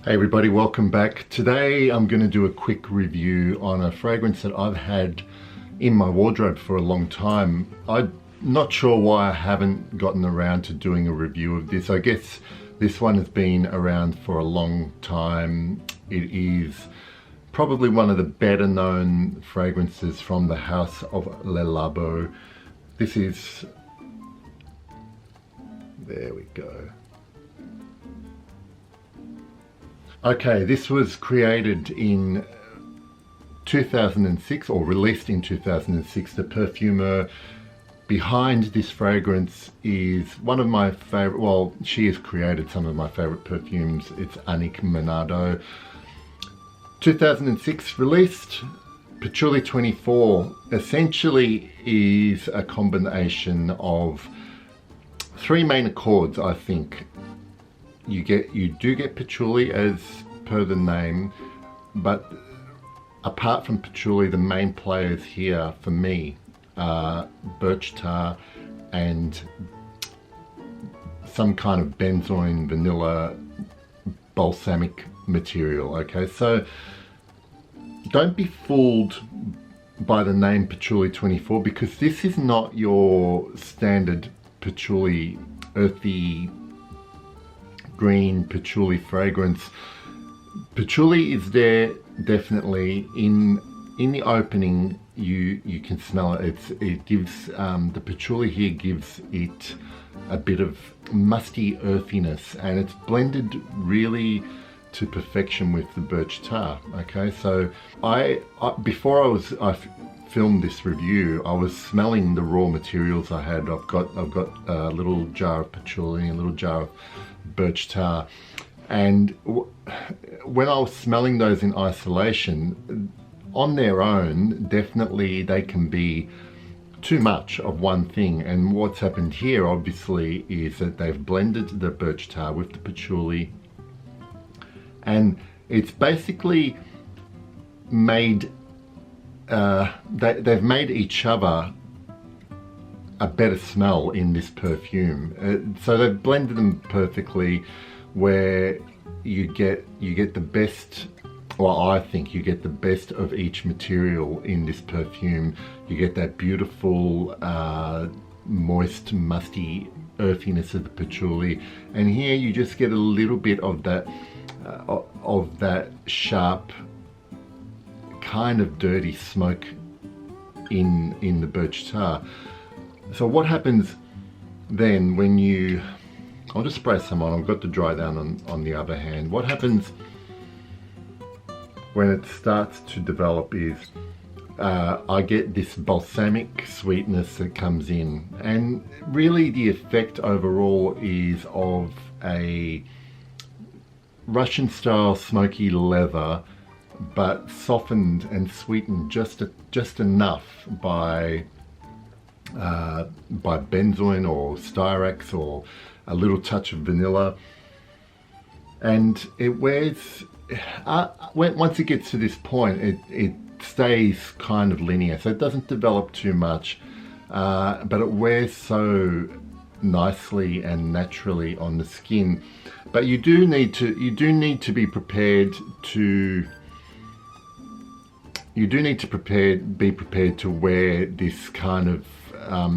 Hey everybody, welcome back. Today I'm going to do a quick review on a fragrance that I've had in my wardrobe for a long time. I'm not sure why I haven't gotten around to doing a review of this. I guess this one has been around for a long time. It is probably one of the better known fragrances from the house of Labo. This is, there we go. Okay, this was created in 2006 or released in 2006. The perfumer behind this fragrance is one of my favorite, well, she has created some of my favorite perfumes. It's Annick Manado. 2006 released. Patchouli 24 essentially is a combination of three main accords, I think. You do get patchouli as per the name, but apart from patchouli, the main players here for me are birch tar and some kind of benzoin vanilla balsamic material. Okay, so don't be fooled by the name Patchouli 24 because this is not your standard patchouli earthy green patchouli fragrance. Patchouli is there definitely in the opening. You can smell it. It gives the patchouli here gives it a bit of musty earthiness, and it's blended really to perfection with the birch tar. Okay, so before I filmed this review, I was smelling the raw materials I had. I've got a little jar of patchouli, a little jar of birch tar, and when I was smelling those in isolation, on their own, definitely they can be too much of one thing. And what's happened here obviously is that they've blended the birch tar with the patchouli, and it's basically made they've made each other a better smell in this perfume. So they've blended them perfectly, where you get the best, well, I think you get the best of each material in this perfume. You get that beautiful moist, musty earthiness of the patchouli, and here you just get a little bit of that sharp, kind of dirty smoke in the birch tar. So what happens then when you, I'll just spray some on, I've got to dry down on the other hand. What happens when it starts to develop is I get this balsamic sweetness that comes in, and really the effect overall is of a Russian style smoky leather, but softened and sweetened just enough by benzoin or styrax or a little touch of vanilla, and it wears once it gets to this point, it stays kind of linear, so it doesn't develop too much, but it wears so nicely and naturally on the skin. But you do need to be prepared to be prepared to wear this kind of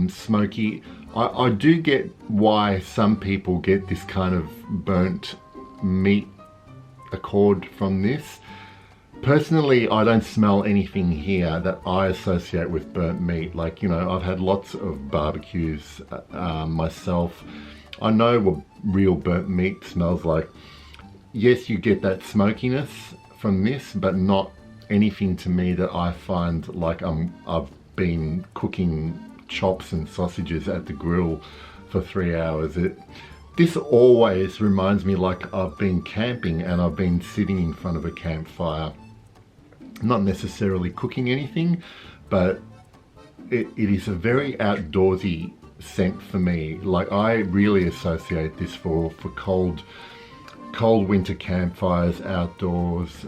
smoky. I do get why some people get this kind of burnt meat accord from this. Personally, I don't smell anything here that I associate with burnt meat. Like, you know, I've had lots of barbecues myself. I know what real burnt meat smells like. Yes, you get that smokiness from this, but not anything to me that I find like I've been cooking chops and sausages at the grill for 3 hours. This always reminds me like I've been camping and I've been sitting in front of a campfire, not necessarily cooking anything, but it is a very outdoorsy scent for me. Like, I really associate this for cold winter campfires outdoors,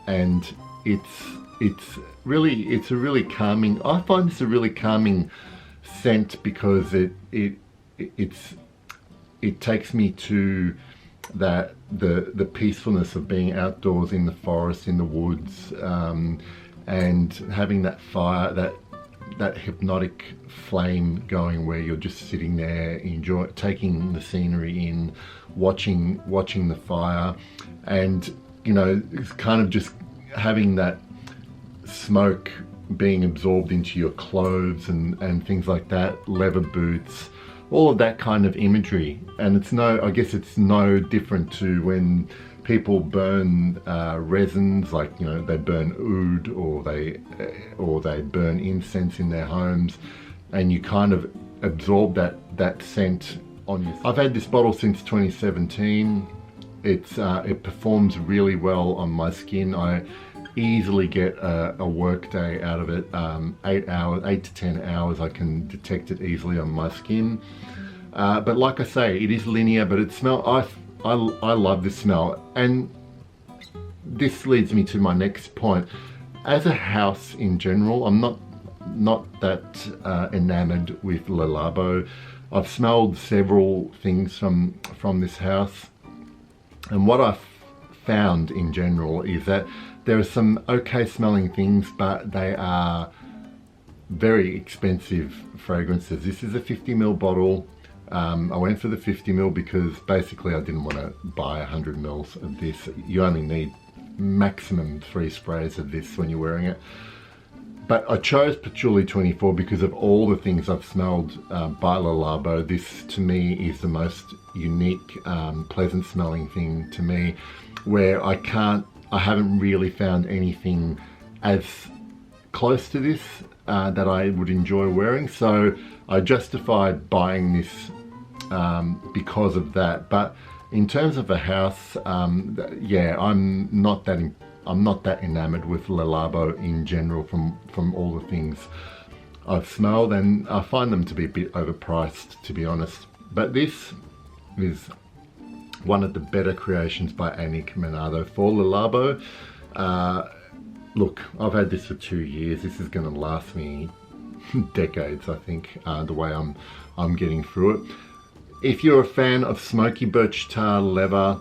and it's a really calming. I find this a really calming scent because it takes me to that the peacefulness of being outdoors in the forest, in the woods, and having that fire, that hypnotic flame going, where you're just sitting there, taking the scenery in, watching the fire, and you know, it's kind of just having that smoke being absorbed into your clothes and things like that, leather boots, all of that kind of imagery. And I guess it's no different to when people burn resins, like, you know, they burn oud, or they burn incense in their homes, and you kind of absorb that scent on you. I've had this bottle since 2017. It performs really well on my skin. I easily get a work day out of it. 8 to 10 hours, I can detect it easily on my skin. But like I say, it is linear, but it smells. I love this smell, and this leads me to my next point. As a house in general, I'm not that enamored with Labo. I've smelled several things from this house, and what I've found in general is that there are some okay smelling things, but they are very expensive fragrances. This is a 50ml bottle. I went for the 50ml because basically I didn't want to buy 100ml of this. You only need maximum 3 sprays of this when you're wearing it. But I chose Patchouli 24 because of all the things I've smelled by Labo. This to me is the most unique, pleasant smelling thing to me, where I haven't really found anything as close to this that I would enjoy wearing. So I justified buying this because of that. But in terms of a house, yeah, I'm not that enamored with Labo in general from all the things I've smelled, and I find them to be a bit overpriced, to be honest. But this is one of the better creations by Annick Menado for Labo. Look, I've had this for 2 years. This is going to last me decades, I think, the way I'm getting through it. If you're a fan of smoky birch tar, leather,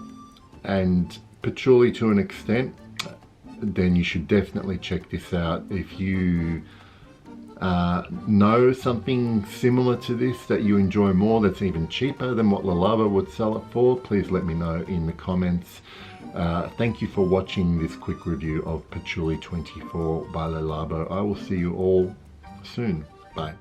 and patchouli to an extent, then you should definitely check this out. If you know something similar to this that you enjoy more, that's even cheaper than what Labo would sell it for, please let me know in the comments. Thank you for watching this quick review of Patchouli 24 by Labo. I will see you all soon. Bye.